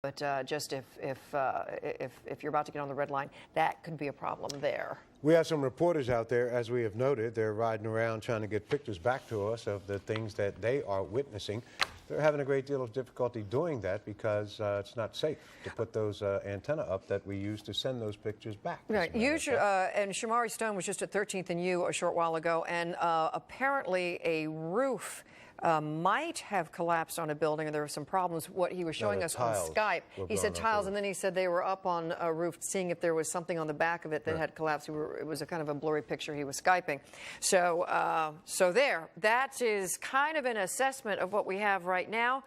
But just if you're about to get on the red line, that could be a problem there. We have some reporters out there, as we have noted. They're riding around trying to get pictures back to us of the things that they are witnessing. They're having a great deal of difficulty doing that because it's not safe to put those antenna up that we use to send those pictures back. Right. And Shamari Stone was just at 13th and U a short while ago, and apparently a roof might have collapsed on a building, and there were some problems. What he was showing us on Skype, he said tiles, and then he said they were up on a roof seeing if there was something on the back of it that had collapsed. It was a kind of a blurry picture he was Skyping. So, that is kind of an assessment of what we have right now.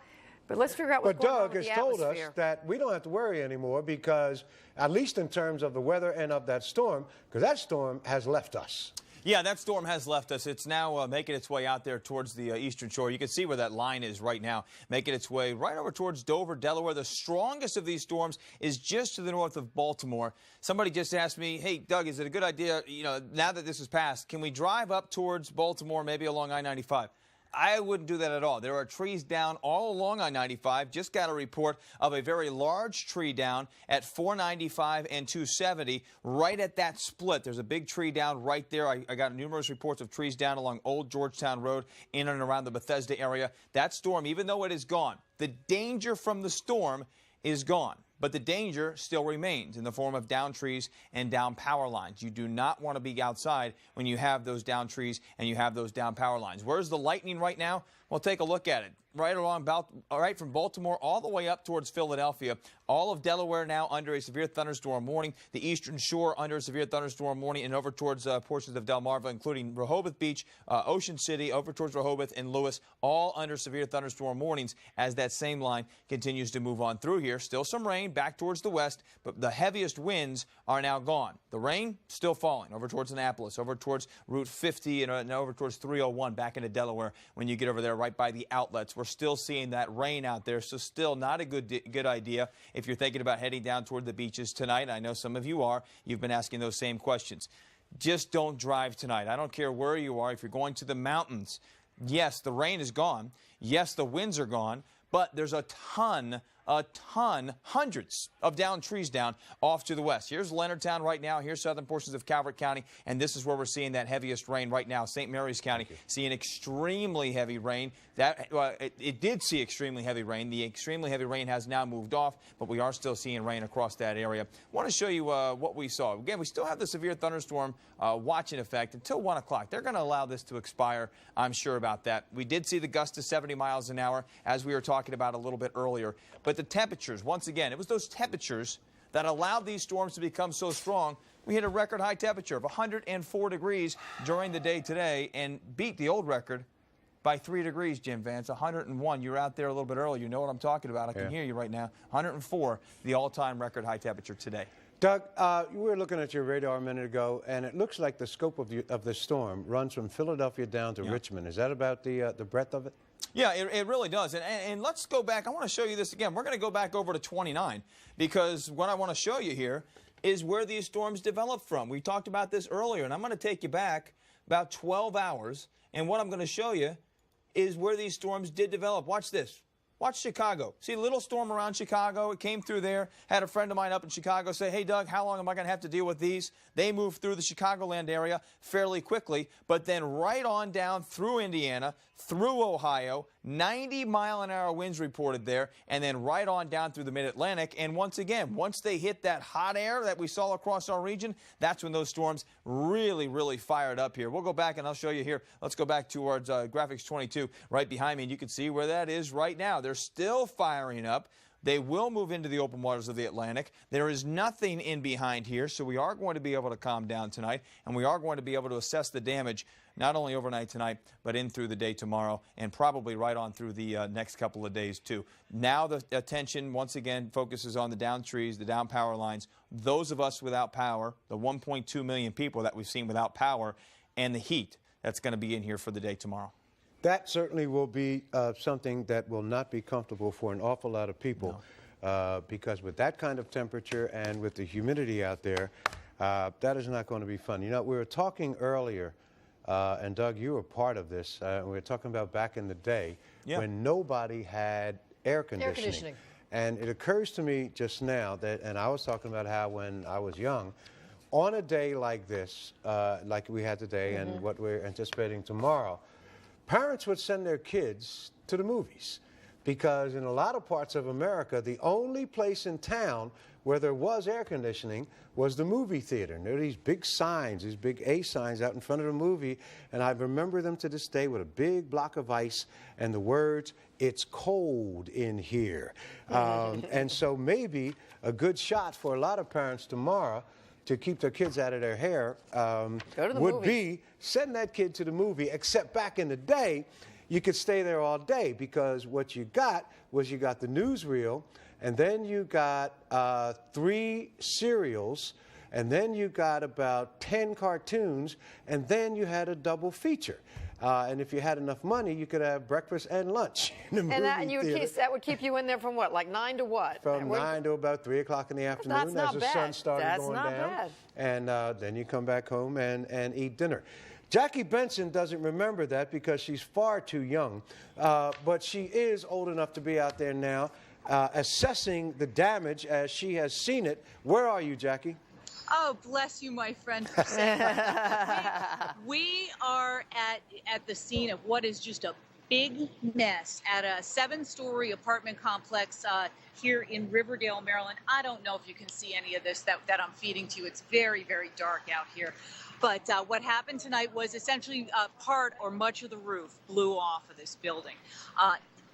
But let's figure out what's going on with the atmosphere. But Doug has told us that we don't have to worry anymore because, at least in terms of the weather and of that storm, because that storm has left us. Yeah, that storm has left us. It's now making its way out there towards the eastern shore. You can see where that line is right now, making its way right over towards Dover, Delaware. The strongest of these storms is just to the north of Baltimore. Somebody just asked me, hey, Doug, is it a good idea, now that this is passed, can we drive up towards Baltimore, maybe along I-95? I wouldn't do that at all. There are trees down all along I-95. Just got a report of a very large tree down at 495 and 270, right at that split. There's a big tree down right there. I got numerous reports of trees down along Old Georgetown Road in and around the Bethesda area. That storm, even though it is gone, the danger from the storm is gone. But the danger still remains in the form of down trees and down power lines. You do not want to be outside when you have those down trees and you have those down power lines. Where's the lightning right now? Well, take a look at it. Right from Baltimore all the way up towards Philadelphia. All of Delaware now under a severe thunderstorm warning. The eastern shore under a severe thunderstorm warning, and over towards portions of Delmarva, including Rehoboth Beach, Ocean City, over towards Rehoboth and Lewis, all under severe thunderstorm warnings as that same line continues to move on through here. Still some rain back towards the west, but the heaviest winds are now gone. The rain still falling over towards Annapolis, over towards Route 50, and over towards 301 back into Delaware when you get over there right by the outlets. We're still seeing that rain out there, so still not a good idea if you're thinking about heading down toward the beaches tonight. I know some of you are. You've been asking those same questions. Just don't drive tonight. I don't care where you are. If you're going to the mountains, yes, the rain is gone. Yes, the winds are gone, but there's a ton, hundreds of down trees down off to the west. Here's Leonardtown right now. Here's southern portions of Calvert County, and this is where we're seeing that heaviest rain right now. St. Mary's County seeing extremely heavy rain. It did see extremely heavy rain. The extremely heavy rain has now moved off, but we are still seeing rain across that area. I want to show you what we saw. Again, we still have the severe thunderstorm watching effect until 1 o'clock. They're going to allow this to expire. I'm sure about that. We did see the gust to 70 miles an hour, as we were talking about a little bit earlier. But the temperatures, once again, it was those temperatures that allowed these storms to become so strong. We hit a record high temperature of 104 degrees during the day today and beat the old record by 3 degrees, Jim Vance. 101. You were out there a little bit earlier. You know what I'm talking about. I can hear you right now. 104, the all-time record high temperature today. Doug, we were looking at your radar a minute ago, and it looks like the scope of the storm runs from Philadelphia down to Richmond. Is that about the breadth of it? Yeah, it really does. And let's go back. I want to show you this again. We're going to go back over to 29 because what I want to show you here is where these storms develop from. We talked about this earlier, and I'm going to take you back about 12 hours. And what I'm going to show you is where these storms did develop. Watch this. Watch Chicago. See a little storm around Chicago. It came through there. Had a friend of mine up in Chicago say, hey, Doug, how long am I going to have to deal with these? They moved through the Chicagoland area fairly quickly, but then right on down through Indiana, through Ohio, 90-mile-an-hour winds reported there, and then right on down through the mid-Atlantic. And once again, once they hit that hot air that we saw across our region, that's when those storms really, really fired up here. We'll go back, and I'll show you here. Let's go back towards graphics 22 right behind me, and you can see where that is right now. They're still firing up. They will move into the open waters of the Atlantic. There is nothing in behind here, so we are going to be able to calm down tonight, and we are going to be able to assess the damage not only overnight tonight, but in through the day tomorrow, and probably right on through the next couple of days, too. Now the attention, once again, focuses on the down trees, the down power lines, those of us without power, the 1.2 million people that we've seen without power, and the heat that's going to be in here for the day tomorrow. That certainly will be something that will not be comfortable for an awful lot of people because with that kind of temperature and with the humidity out there, that is not going to be fun. You know, we were talking earlier, and Doug, you were part of this. We were talking about back in the day when nobody had air conditioning. And it occurs to me just now that, and I was talking about how when I was young, on a day like this, like we had today and what we're anticipating tomorrow, parents would send their kids to the movies. Because in a lot of parts of America, the only place in town where there was air conditioning was the movie theater. And there are these big signs, these big A signs out in front of the movie, and I remember them to this day with a big block of ice and the words, "It's cold in here." And so maybe a good shot for a lot of parents tomorrow to keep their kids out of their hair would be send that kid to the movie, except back in the day, you could stay there all day because what you got was you got the newsreel, and then you got 3 serials, and then you got about 10 cartoons, and then you had a double feature. And if you had enough money, you could have breakfast and lunch in the movie theater. That would keep you in there from what, like 9 to what? From 9 to about 3 o'clock in the afternoon as the sun started going down. Bad. And then you come back home and eat dinner. Jackie Benson doesn't remember that because she's far too young, but she is old enough to be out there now assessing the damage as she has seen it. Where are you, Jackie? Oh, bless you, my friend. We are at the scene of what is just a big mess at a 7-story apartment complex here in Riverdale, Maryland. I don't know if you can see any of this that I'm feeding to you. It's very, very dark out here. But what happened tonight was essentially part or much of the roof blew off of this building.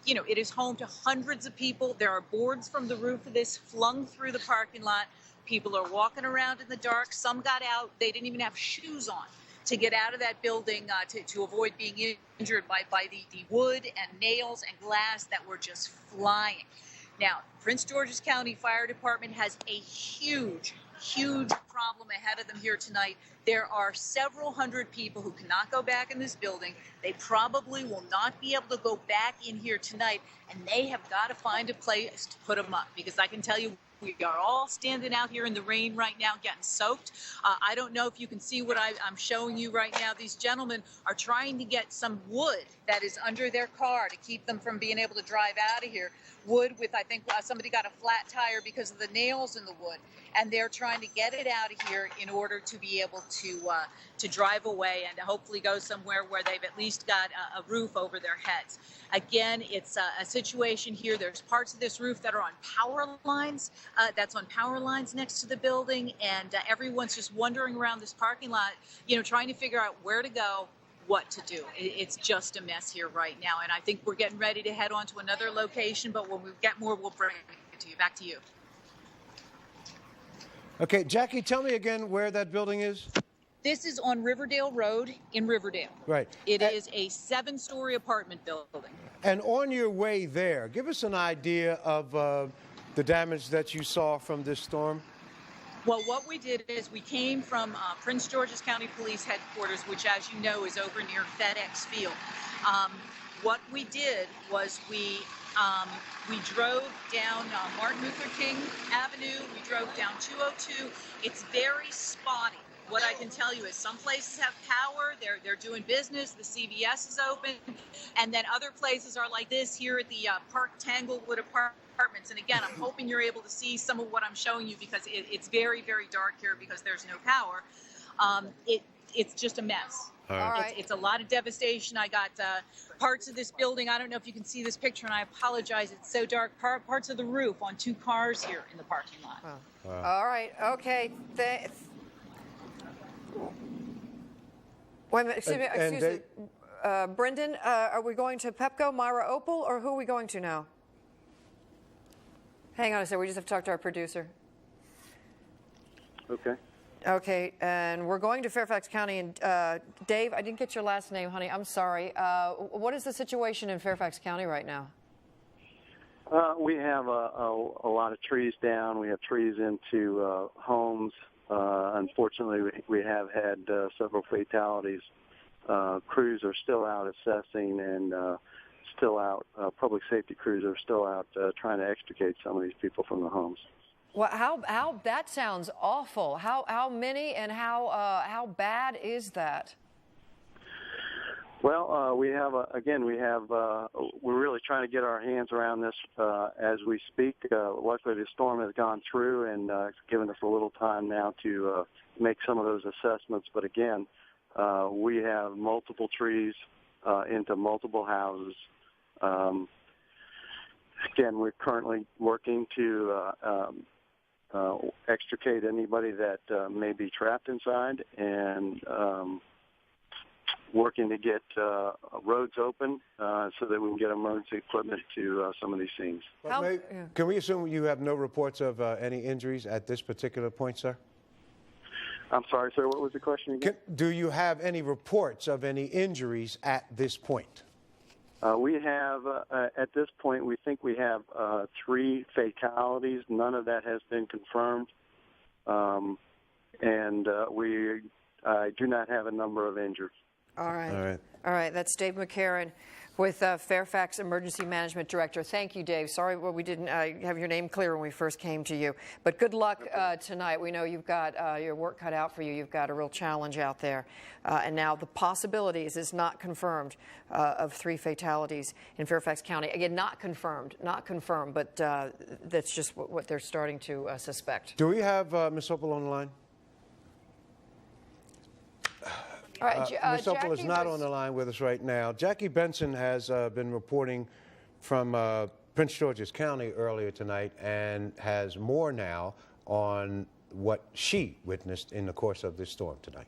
You know, it is home to hundreds of people. There are boards from the roof of this flung through the parking lot. People are walking around in the dark. Some got out. They didn't even have shoes on to get out of that building to avoid being injured by the wood and nails and glass that were just flying. Now, Prince George's County Fire Department has a huge problem ahead of them here tonight. There are several hundred people who cannot go back in this building. They probably will not be able to go back in here tonight, and they have got to find a place to put them up, because I can tell you, we are all standing out here in the rain right now getting soaked. I don't know if you can see what I'm showing you right now. These gentlemen are trying to get some wood that is under their car to keep them from being able to drive out of here. Wood with, I think somebody got a flat tire because of the nails in the wood, and they're trying to get it out of here in order to be able to drive away and to hopefully go somewhere where they've at least got a roof over their heads. Again, it's a situation here. There's parts of this roof that are on power lines. That's on power lines next to the building, and everyone's just wandering around this parking lot, you know, trying to figure out where to go, what to do. It's just a mess here right now, and I think we're getting ready to head on to another location, but when we get more, we'll bring it to you. Back to you. Okay, Jackie, tell me again where that building is. This is on Riverdale Road in Riverdale. Right. It is a 7-story apartment building. And on your way there, give us an idea of the damage that you saw from this storm. Well, what we did is we came from Prince George's County Police Headquarters, which, as you know, is over near FedEx Field. What we did was we drove down Martin Luther King Avenue. We drove down 202. It's very spotty. What I can tell you is some places have power. They're doing business. The CVS is open. And then other places are like this here at the Park Tanglewood Apartments. And again, I'm hoping you're able to see some of what I'm showing you, because it's very, very dark here because there's no power. It's just a mess. All right. It's a lot of devastation. I got parts of this building. I don't know if you can see this picture, and I apologize. It's so dark. Parts of the roof on 2 cars here in the parking lot. Wow. All right. Okay. Wait a minute. Excuse me. Brendan, are we going to Pepco, Myra Opal, or who are we going to now? Hang on a second. We just have to talk to our producer. Okay. Okay, and we're going to Fairfax County. And Dave, I didn't get your last name, honey. I'm sorry. What is the situation in Fairfax County right now? We have a lot of trees down. We have trees into homes. Unfortunately, we have had several fatalities. Crews are still out assessing, and still out. Public safety crews are still out trying to extricate some of these people from the homes. Well, how that sounds awful. How many and how bad is that? Well, we have we're really trying to get our hands around this as we speak. Luckily, the storm has gone through, and it's given us a little time now to make some of those assessments. But again, we have multiple trees into multiple houses. Again, we're currently working to extricate anybody that may be trapped inside, and working to get roads open so that we can get emergency equipment to some of these scenes. Can we assume you have no reports of any injuries at this particular point, sir? I'm sorry, sir, what was the question again? Do you have any reports of any injuries at this point? We have, at this point, we think we have 3 fatalities. None of that has been confirmed. And we do not have a number of injured. All right. That's Dave McCarron with Fairfax Emergency Management Director. Thank you, Dave. Sorry we didn't have your name clear when we first came to you. But good luck tonight. We know you've got your work cut out for you. You've got a real challenge out there. And now the possibilities is not confirmed of 3 fatalities in Fairfax County. Again, not confirmed, but that's just what they're starting to suspect. Do we have Ms. Opal on the line? All right, Ms. Opal is not on the line with us right now. Jackie Benson has been reporting from Prince George's County earlier tonight and has more now on what she witnessed in the course of this storm tonight.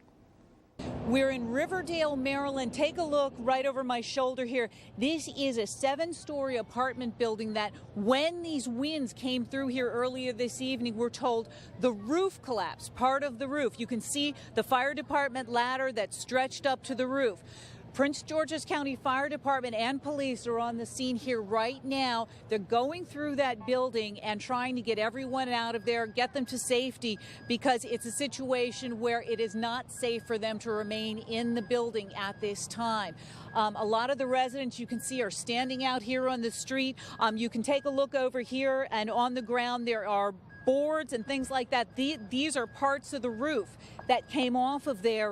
We're in Riverdale, Maryland. Take a look right over my shoulder here. This is a 7-story apartment building that when these winds came through here earlier this evening, we're told the roof collapsed, part of the roof. You can see the fire department ladder that stretched up to the roof. Prince George's County Fire Department and police are on the scene here right now. They're going through that building and trying to get everyone out of there, get them to safety, because it's a situation where it is not safe for them to remain in the building at this time. A lot of the residents you can see are standing out here on the street. You can take a look over here, and on the ground there are boards and things like that. These are parts of the roof that came off of there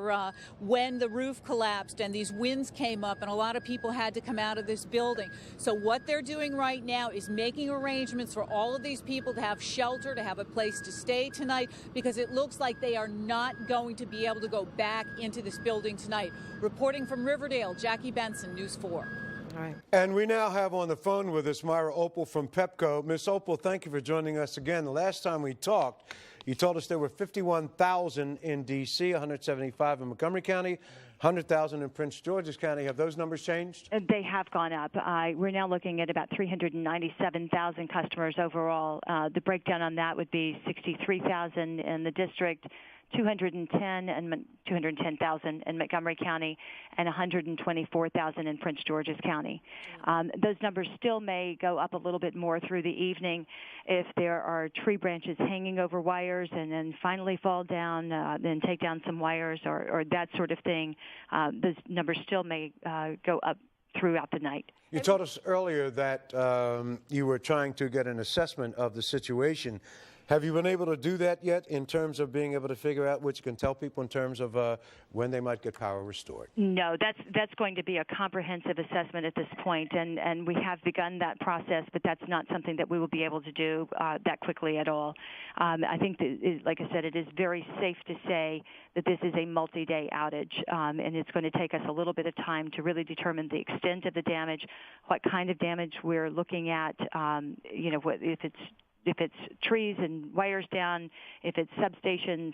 when the roof collapsed and these winds came up, and a lot of people had to come out of this building. So what they're doing right now is making arrangements for all of these people to have shelter, to have a place to stay tonight, because it looks like they are not going to be able to go back into this building tonight. Reporting from Riverdale, Jackie Benson, News 4. All right. And we now have on the phone with us Myra Opal from Pepco. Ms. Opal, thank you for joining us again. The last time we talked, you told us there were 51,000 in D.C., 175 in Montgomery County, 100,000 in Prince George's County. Have those numbers changed? They have gone up. We're now looking at about 397,000 customers overall. The breakdown on that would be 63,000 in the district, 210,000 in Montgomery County, and 124,000 in Prince George's County. Those numbers still may go up a little bit more through the evening if there are tree branches hanging over wires and then finally fall down, then take down some wires or that sort of thing. Those numbers still may go up throughout the night. You told us earlier that you were trying to get an assessment of the situation. Have you been able to do that yet in terms of being able to figure out what you can tell people in terms of when they might get power restored? No, that's going to be a comprehensive assessment at this point, and we have begun that process, but that's not something that we will be able to do that quickly at all. I think, that, like I said, it is very safe to say that this is a multi-day outage, and it's going to take us a little bit of time to really determine the extent of the damage, what kind of damage we're looking at, if it's trees and wires down, if it's substations,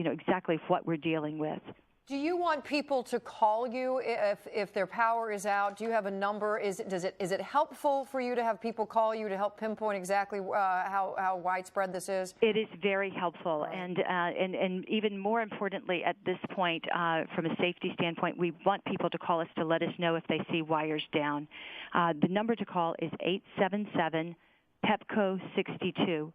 exactly what we're dealing with. Do you want people to call you if their power is out? Do you have a number? Is it helpful for you to have people call you to help pinpoint exactly how widespread this is? It is very helpful, and even more importantly at this point, from a safety standpoint, we want people to call us to let us know if they see wires down. The number to call is 877-PEPCO 62.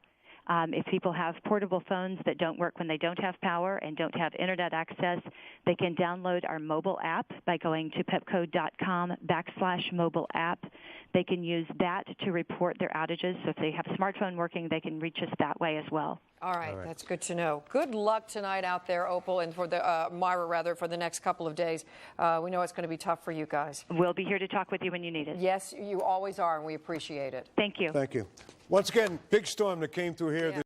If people have portable phones that don't work when they don't have power and don't have internet access, they can download our mobile app by going to pepco.com/mobile app. They can use that to report their outages. So if they have a smartphone working, they can reach us that way as well. All right, that's good to know. Good luck tonight out there, Opal, and for the Myra, rather, for the next couple of days. We know it's going to be tough for you guys. We'll be here to talk with you when you need us. Yes, you always are, and we appreciate it. Thank you. Thank you. Once again, big storm that came through here.